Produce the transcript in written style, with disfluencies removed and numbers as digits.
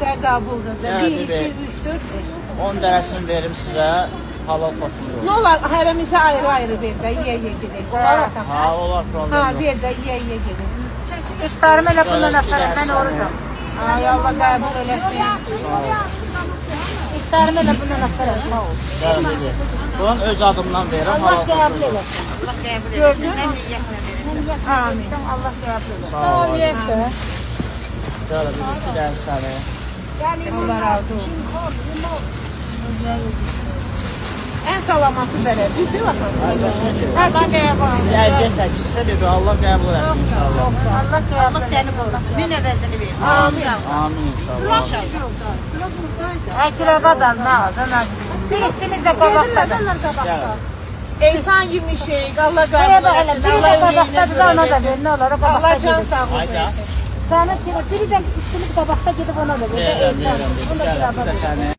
Qəbuldur. Yəni, 1, 2, 3, 4, 5. 10 dənəsini verim sizə, halal xoşunuz olsun. Ne olar hərəmizə ayrı-ayrı ver də, yeyə gedək. Olar atam. Ha, olar, Ha, problem yox. ver də, yeyə gedək. İftarımı elə bundan atarım, mən orucam. Ay Allah qəbul eləsin. İftarımı elə bundan atarım, sağ ol. Gəlin, bibi. Bunun öz adımdan verim, Allah halal qəbul xoşunuz olsun. eləsin. Allah qəbul Gördün? eləsin. Mən niyyətlə verirəm. Amin. Allah qəbul eləsin. Sağ ol. Niyəsə. Gəlin, bibi, bir dənə səni. Allah razı olsun. En salamatı belə. Düzdür atam? Allah qəbul Siz əlcə çəkişsə, bibi, Allah qəbul eləsin inşallah. Allah qəbul səni qolla. Min əvəzini versin. Amin. Amin inşallah. Əkrəbadan nə aldan? Bir istimiz də qabaqdadır. Gəlin. Eysan yemişik. Allah qəbul Buraya bax elə, eləsin. biri də qabaqdadır da ona da ver, nə olar, o Allah qabaqda can gedir. sağlığı Ayca. versin. Sana biri də istimiz qabaqda gedib ona da ver. Verirəm, verirəm. Gəlin, bir də səni.